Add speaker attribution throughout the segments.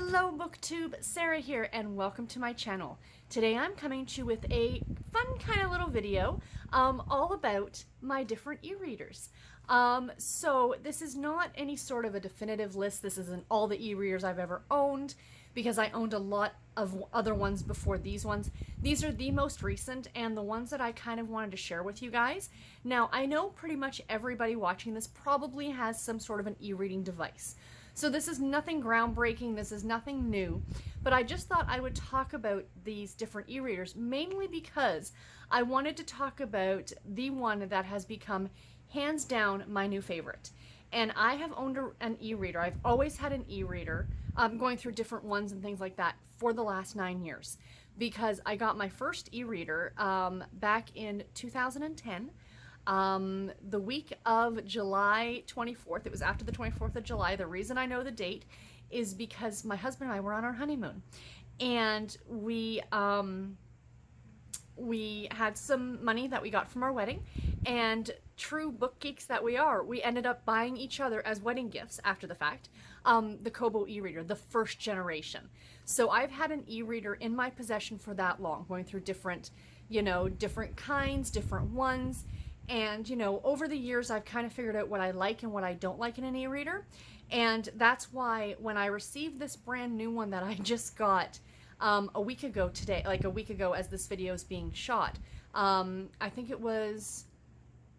Speaker 1: Hello BookTube, Sarah here, and welcome to my channel. Today I'm coming to you with a fun kind of little video all about my different e-readers. So this is not any sort of a definitive list. This isn't all the e-readers I've ever owned, because I owned a lot of other ones before these ones. These are the most recent and the ones that I kind of wanted to share with you guys. Now, I know pretty much everybody watching this probably has some sort of an e-reading device. So this is nothing groundbreaking, this is nothing new, but I just thought I would talk about these different e-readers, mainly because I wanted to talk about the one that has become hands down my new favorite. And I have owned an e-reader. I've always had an e-reader, going through different ones and things like that for the last 9 years, because I got my first e-reader back in 2010. The week of July 24th, it was after the 24th of July. The reason I know the date is because my husband and I were on our honeymoon, and we had some money that we got from our wedding, and true book geeks that we are, we ended up buying each other as wedding gifts after the fact, the Kobo e-reader, the first generation. So I've had an e-reader in my possession for that long, going through different, different kinds, different ones. And, over the years, I've kind of figured out what I like and what I don't like in an e-reader. And that's why when I received this brand new one that I just got a week ago today, like a week ago as this video is being shot, I think it was,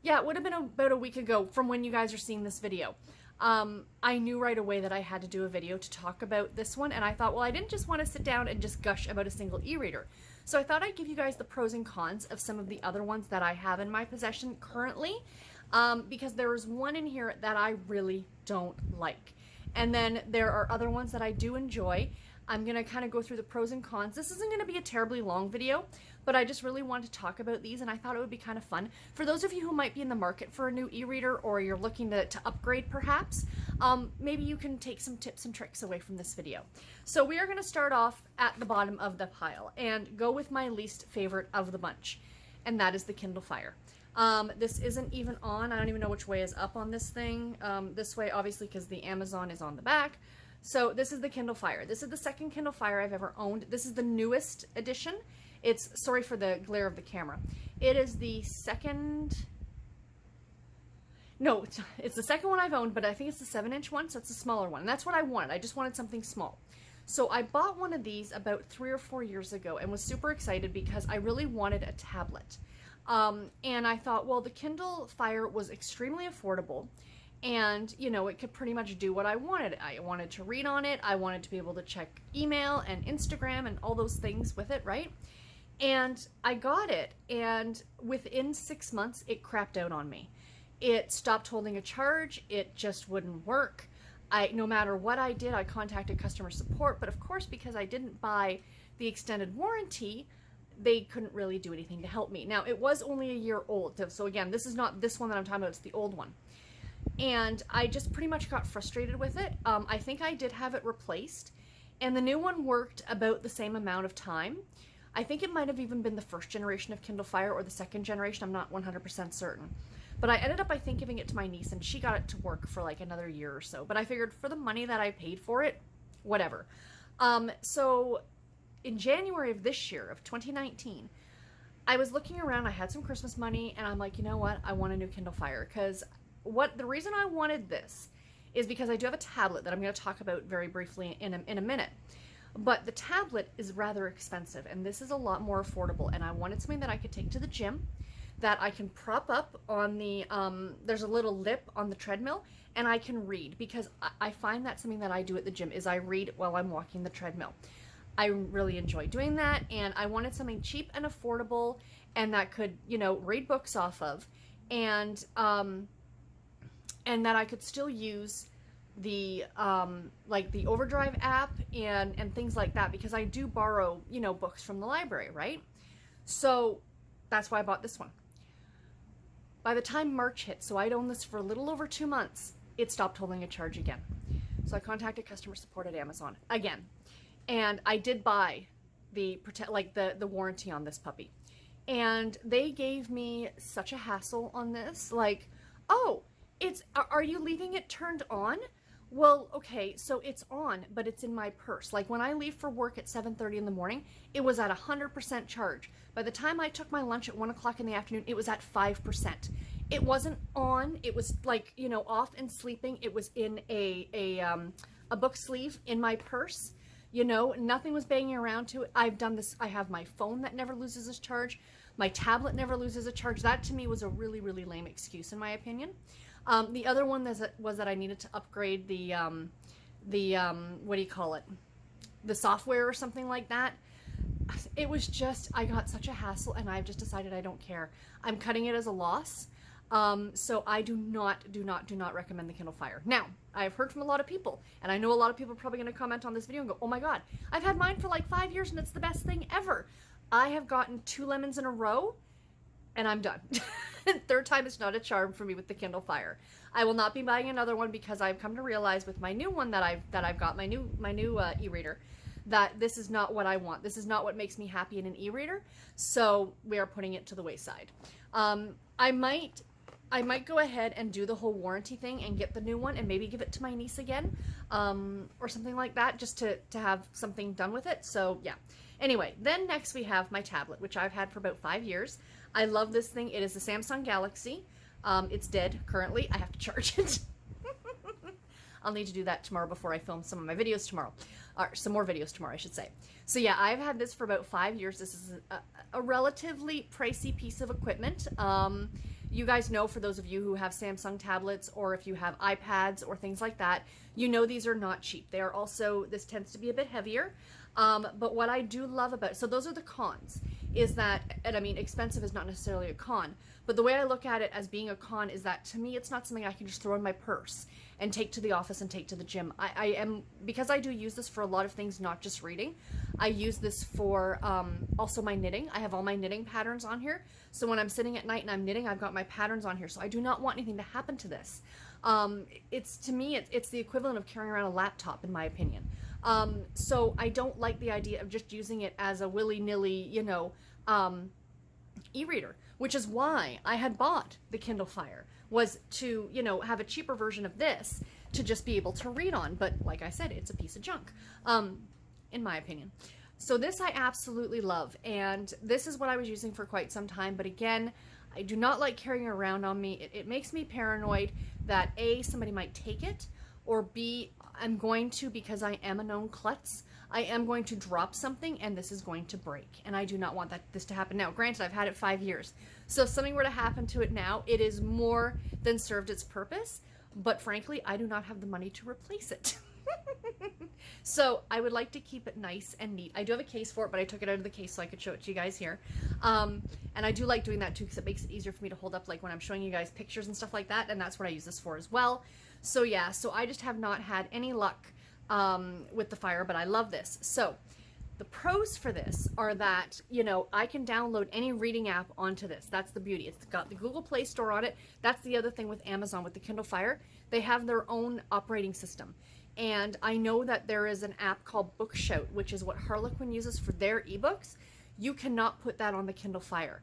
Speaker 1: yeah, it would have been about a week ago from when you guys are seeing this video. I knew right away that I had to do a video to talk about this one, and I thought, well, I didn't just want to sit down and just gush about a single e-reader. So I thought I'd give you guys the pros and cons of some of the other ones that I have in my possession currently, because there is one in here that I really don't like. And then there are other ones that I do enjoy. I'm going to kind of go through the pros and cons. This isn't going to be a terribly long video, but I just really wanted to talk about these, and I thought it would be kind of fun. For those of you who might be in the market for a new e-reader, or you're looking to upgrade perhaps, maybe you can take some tips and tricks away from this video. So we are going to start off at the bottom of the pile and go with my least favorite of the bunch, and that is the Kindle Fire. This isn't even on. I don't even know which way is up on this thing. This way, obviously, because the Amazon is on the back. So this is the Kindle Fire. This is the second Kindle Fire I've ever owned. This is the newest edition. It's, sorry for the glare of the camera. It is the second, no, it's the second one I've owned, but I think it's the 7-inch one, so it's a smaller one. And that's what I wanted. I just wanted something small. So I bought one of these about 3 or 4 years ago and was super excited because I really wanted a tablet. And I thought, well, the Kindle Fire was extremely affordable. And, it could pretty much do what I wanted. I wanted to read on it. I wanted to be able to check email and Instagram and all those things with it, right? And I got it, and within 6 months, it crapped out on me. It stopped holding a charge. It just wouldn't work. No matter what I did, I contacted customer support, but of course, because I didn't buy the extended warranty, they couldn't really do anything to help me. Now, it was only a year old, so again, this is not this one that I'm talking about, it's the old one. And I just pretty much got frustrated with it. I think I did have it replaced, and the new one worked about the same amount of time. I think it might have even been the first generation of Kindle Fire or the second generation. I'm not 100% certain. But I ended up, I think, giving it to my niece, and she got it to work for like another year or so. But I figured for the money that I paid for it, whatever. So in January of this year, of 2019, I was looking around, I had some Christmas money, and I'm like, you know what? I want a new Kindle Fire, because the reason I wanted this is because I do have a tablet that I'm going to talk about very briefly in a minute. But the tablet is rather expensive, and this is a lot more affordable, and I wanted something that I could take to the gym, that I can prop up on the, there's a little lip on the treadmill, and I can read, because I find that's something that I do at the gym, is I read while I'm walking the treadmill. I really enjoy doing that, and I wanted something cheap and affordable, and that could, read books off of, and that I could still use the like the Overdrive app and things like that, because I do borrow books from the library, right? So that's why I bought this one. By the time March hit, so I'd owned this for a little over 2 months, it stopped holding a charge again. So I contacted customer support at Amazon again, and I did buy the warranty on this puppy, and they gave me such a hassle on this, like, oh, are you leaving it turned on? Well, okay, so it's on, but it's in my purse. Like when I leave for work at 7:30 in the morning, it was at 100% charge. By the time I took my lunch at 1 o'clock in the afternoon, it was at 5%. It wasn't on. It was like, you know, off and sleeping. It was in a book sleeve in my purse. You know, nothing was banging around to it. I've done this. I have my phone that never loses its charge. My tablet never loses a charge. That to me was a really, really lame excuse in my opinion. The other one was that I needed to upgrade the what do you call it? The software or something like that. It was just, I got such a hassle and I've just decided I don't care. I'm cutting it as a loss. So I do not recommend the Kindle Fire. Now, I've heard from a lot of people, and I know a lot of people are probably going to comment on this video and go, oh my God, I've had mine for like 5 years and it's the best thing ever. I have gotten 2 lemons in a row and I'm done. Third time is not a charm for me with the Kindle Fire. I will not be buying another one because I've come to realize with my new one that I've got, my new e-reader, that this is not what I want. This is not what makes me happy in an e-reader. So we are putting it to the wayside. I might go ahead and do the whole warranty thing and get the new one and maybe give it to my niece again, or something like that, just to have something done with it. So yeah. Anyway, then next we have my tablet, which I've had for about 5 years. I love this thing. It is the Samsung Galaxy. It's dead currently. I have to charge it. I'll need to do that tomorrow before I film some of my videos tomorrow. Or some more videos tomorrow, I should say. So yeah, I've had this for about 5 years. This is a relatively pricey piece of equipment. You guys know, for those of you who have Samsung tablets or if you have iPads or things like that, you know these are not cheap. They are also, this tends to be a bit heavier. But what I do love about it, so those are the cons, is that, and I mean, expensive is not necessarily a con, but the way I look at it as being a con is that to me, it's not something I can just throw in my purse and take to the office and take to the gym. Because I do use this for a lot of things, not just reading. I use this for also my knitting. I have all my knitting patterns on here. So when I'm sitting at night and I'm knitting, I've got my patterns on here. So I do not want anything to happen to this. To me, it's the equivalent of carrying around a laptop, in my opinion. So I don't like the idea of just using it as a willy-nilly, you know, e-reader, which is why I had bought the Kindle Fire, was to, you know, have a cheaper version of this to just be able to read on. But like I said, it's a piece of junk, in my opinion. So this I absolutely love, and this is what I was using for quite some time. But again, I do not like carrying it around on me. It makes me paranoid that A, somebody might take it, or B, I'm going to, because I am a known klutz, I am going to drop something and this is going to break. And I do not want this to happen. Now, granted, I've had it 5 years. So if something were to happen to it now, it is more than served its purpose. But frankly, I do not have the money to replace it. So I would like to keep it nice and neat. I do have a case for it, but I took it out of the case so I could show it to you guys here. And I do like doing that too, because it makes it easier for me to hold up, like when I'm showing you guys pictures and stuff like that. And that's what I use this for as well. So yeah, so I just have not had any luck with the Fire, but I love this. So the pros for this are that, you know, I can download any reading app onto this. That's the beauty. It's got the Google Play Store on it. That's the other thing with Amazon, with the Kindle Fire. They have their own operating system. And I know that there is an app called Bookshout, which is what Harlequin uses for their ebooks. You cannot put that on the Kindle Fire.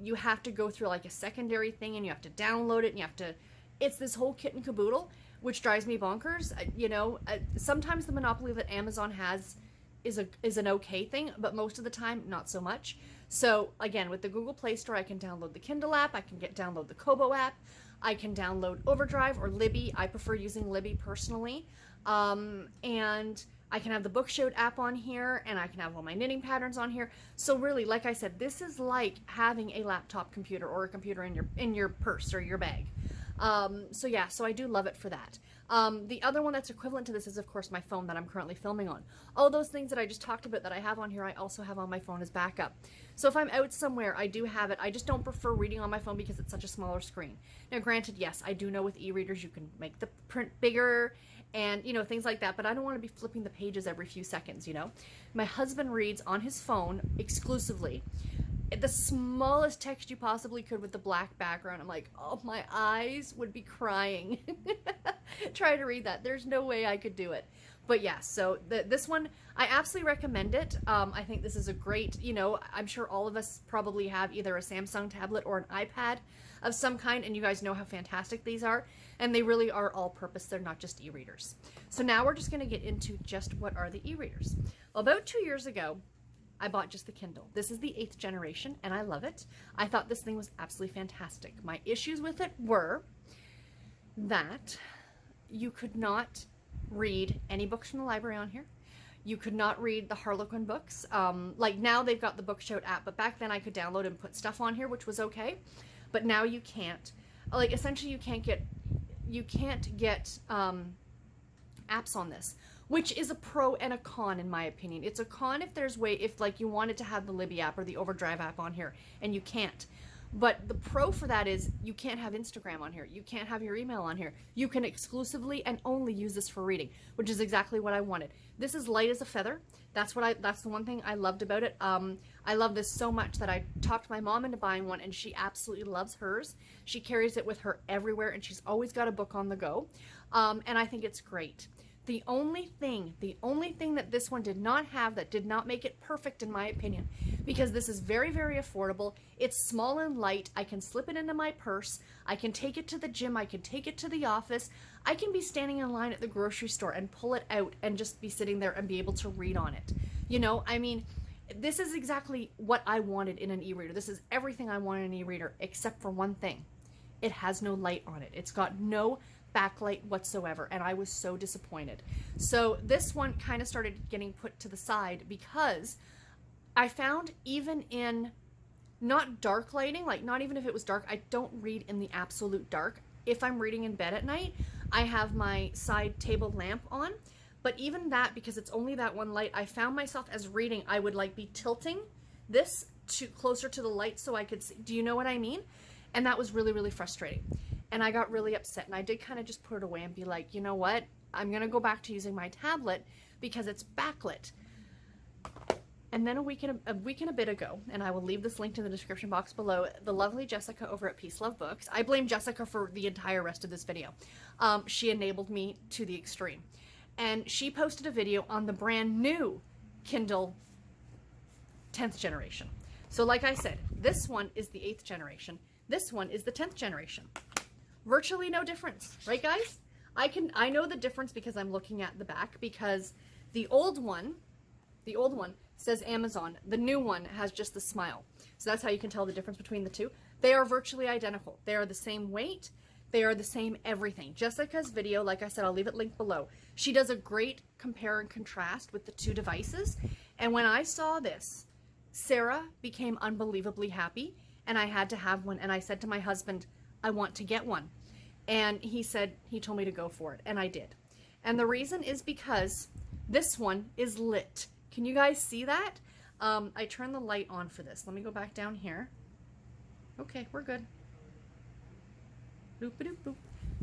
Speaker 1: You have to go through like a secondary thing, and you have to download it, and you have to, it's this whole kit and caboodle, which drives me bonkers. You know, sometimes the monopoly that Amazon has is an okay thing, but most of the time, not so much. So again, with the Google Play Store, I can download the Kindle app, I can download the Kobo app, I can download Overdrive or Libby. I prefer using Libby personally. And I can have the Bookshout app on here, and I can have all my knitting patterns on here. So really, like I said, this is like having a laptop computer or a computer in your purse or your bag. So yeah, so I do love it for that. The other one that's equivalent to this is, of course, my phone that I'm currently filming on. All those things that I just talked about that I have on here, I also have on my phone as backup. So if I'm out somewhere, I do have it. I just don't prefer reading on my phone because it's such a smaller screen. Now, granted, yes, I do know with e-readers you can make the print bigger and, you know, things like that, but I don't want to be flipping the pages every few seconds, you know? My husband reads on his phone exclusively the smallest text you possibly could with the black background. I'm like, oh, my eyes would be crying. Try to read that. There's no way I could do it. But yeah, so this one, I absolutely recommend it. I think this is a great, you know, I'm sure all of us probably have either a Samsung tablet or an iPad of some kind, and you guys know how fantastic these are. And they really are all-purpose. They're not just e-readers. So now we're just going to get into just what are the e-readers. Well, about 2 years ago, I bought just the Kindle. This is the 8th generation, and I love it. I thought this thing was absolutely fantastic. My issues with it were that you could not read any books from the library on here. You could not read the Harlequin books. Like now they've got the Bookshout app, but back then I could download and put stuff on here, which was okay. But now you can't. Like essentially you can't get apps on this, which is a pro and a con in my opinion. It's a con if like you wanted to have the Libby app or the Overdrive app on here and you can't. But the pro for that is you can't have Instagram on here. You can't have your email on here. You can exclusively and only use this for reading, which is exactly what I wanted. This is light as a feather. That's the one thing I loved about it. I love this so much that I talked my mom into buying one, and she absolutely loves hers. She carries it with her everywhere, and she's always got a book on the go. And I think it's great. The only thing that this one did not have, that did not make it perfect in my opinion, because this is very, very affordable. It's small and light. I can slip it into my purse. I can take it to the gym. I can take it to the office. I can be standing in line at the grocery store and pull it out and just be sitting there and be able to read on it. You know, I mean, this is exactly what I wanted in an e-reader. This is everything I want in an e-reader except for one thing. It has no light on it. It's got no backlight whatsoever, and I was so disappointed. So this one kind of started getting put to the side because I found even in not dark lighting, like not even if it was dark, I don't read in the absolute dark. If I'm reading in bed at night, I have my side table lamp on, but even that, because it's only that one light, I found myself as reading, I would like be tilting this to closer to the light so I could see. Do you know what I mean? And that was really, really frustrating. And I got really upset, and I did kind of just put it away and be like, you know what? I'm going to go back to using my tablet because it's backlit. And then a week and a bit ago, and I will leave this linked in the description box below, the lovely Jessica over at Peace Love Books. I blame Jessica for the entire rest of this video. She enabled me to the extreme. And she posted a video on the brand new Kindle 10th generation. So like I said, this one is the 8th generation. This one is the 10th generation. Virtually no difference, right guys? I know the difference because I'm looking at the back, because the old one says Amazon. The new one has just the smile. So that's how you can tell the difference between the two. They are virtually identical. They are the same weight. They are the same everything. Jessica's video, like I said, I'll leave it linked below. She does a great compare and contrast with the two devices. And when I saw this, Sarah became unbelievably happy, and I had to have one. And I said to my husband, I want to get one. And he told me to go for it, and I did. And the reason is because this one is lit. Can you guys see that? I turned the light on for this. Let me go back down here. Okay, we're good. Boop-a-doop boop.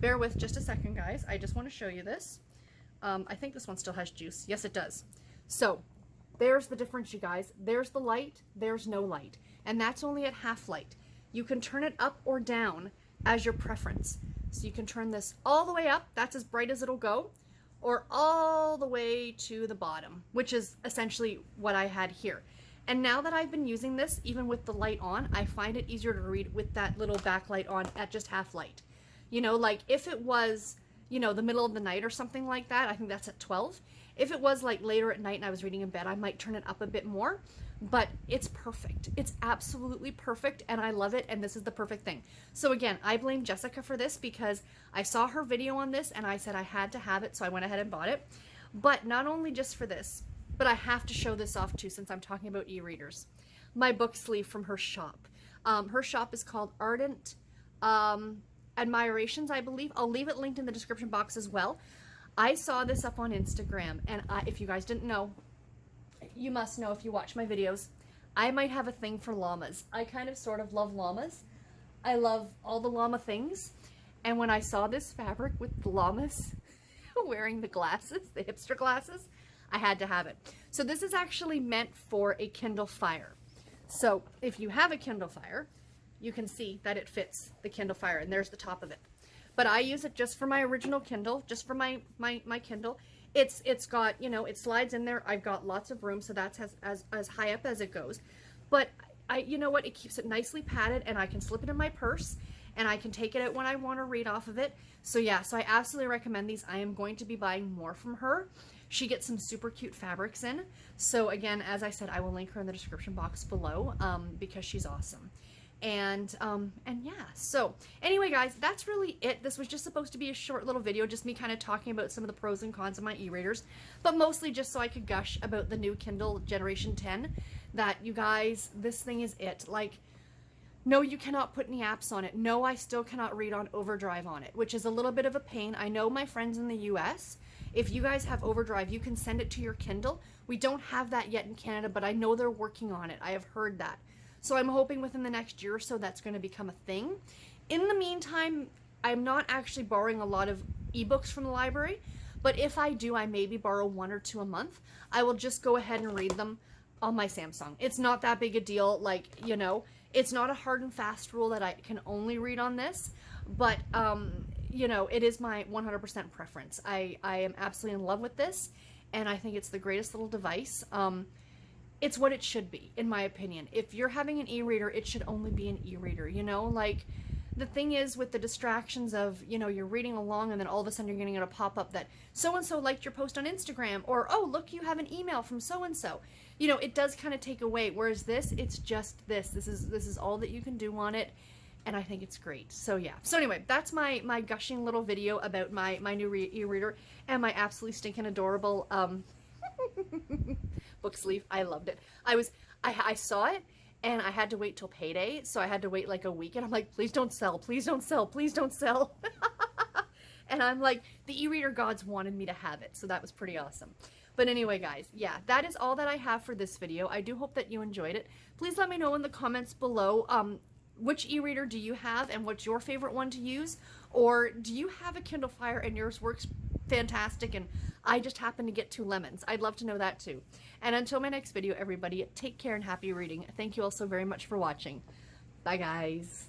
Speaker 1: Bear with just a second, guys. I just want to show you this. I think this one still has juice. Yes, it does. So there's the difference, you guys. There's the light, there's no light. And that's only at half light. You can turn it up or down as your preference. So you can turn this all the way up, that's as bright as it'll go, or all the way to the bottom, which is essentially what I had here. And now that I've been using this, even with the light on, I find it easier to read with that little backlight on at just half light. You know, like if it was, you know, the middle of the night or something like that, I think that's at 12. If it was like later at night and I was reading in bed, I might turn it up a bit more, but it's perfect. It's absolutely perfect, and I love it, and this is the perfect thing. So again, I blame Jessica for this because I saw her video on this and I said I had to have it, so I went ahead and bought it. But not only just for this, but I have to show this off too since I'm talking about e-readers. My book sleeve from her shop. Her shop is called Ardent Admirations, I believe. I'll leave it linked in the description box as well. I saw this up on Instagram, and if you guys didn't know, you must know if you watch my videos, I might have a thing for llamas. I kind of sort of love llamas. I love all the llama things. And when I saw this fabric with the llamas wearing the glasses, the hipster glasses, I had to have it. So this is actually meant for a Kindle Fire. So if you have a Kindle Fire, you can see that it fits the Kindle Fire, and there's the top of it. But I use it just for my original Kindle, just for my Kindle. It's got, you know, it slides in there. I've got lots of room, so that's as high up as it goes. But you know what, it keeps it nicely padded, and I can slip it in my purse, and I can take it out when I want to read off of it. So yeah, so I absolutely recommend these. I am going to be buying more from her. She gets some super cute fabrics in. So again, as I said, I will link her in the description box below, because she's awesome. And yeah, so anyway guys, that's really it. This was just supposed to be a short little video, just me kind of talking about some of the pros and cons of my e-readers, but mostly just so I could gush about the new Kindle Generation 10, that you guys, this thing is it. Like, no, you cannot put any apps on it. No, I still cannot read on Overdrive on it, which is a little bit of a pain. I know my friends in the US, if you guys have Overdrive, you can send it to your Kindle. We don't have that yet in Canada, but I know they're working on it. I have heard that. So I'm hoping within the next year or so that's going to become a thing. In the meantime, I'm not actually borrowing a lot of ebooks from the library, but if I do, I maybe borrow 1 or 2 a month. I will just go ahead and read them on my Samsung. It's not that big a deal. Like, you know, it's not a hard and fast rule that I can only read on this, but you know, it is my 100% preference. I am absolutely in love with this, and I think it's the greatest little device. It's what it should be, in my opinion. If you're having an e-reader, it should only be an e-reader, you know? Like, the thing is with the distractions of, you know, you're reading along and then all of a sudden you're getting a pop-up that so-and-so liked your post on Instagram, or, oh, look, you have an email from so-and-so. You know, it does kind of take away, whereas this, it's just this. This is all that you can do on it, and I think it's great. So yeah. So anyway, that's my gushing little video about my new e-reader and my absolutely stinking adorable book sleeve. I loved it. I saw it and I had to wait till payday, so I had to wait like a week, and I'm like, please don't sell, please don't sell, please don't sell. And I'm like, the e-reader gods wanted me to have it, so that was pretty awesome. But anyway guys, yeah, that is all that I have for this video. I do hope that you enjoyed it. Please let me know in the comments below, which e-reader do you have and what's your favorite one to use? Or do you have a Kindle Fire and yours works fantastic and I just happen to get 2 lemons? I'd love to know that too. And until my next video, everybody, take care and happy reading. Thank you all so very much for watching. Bye guys.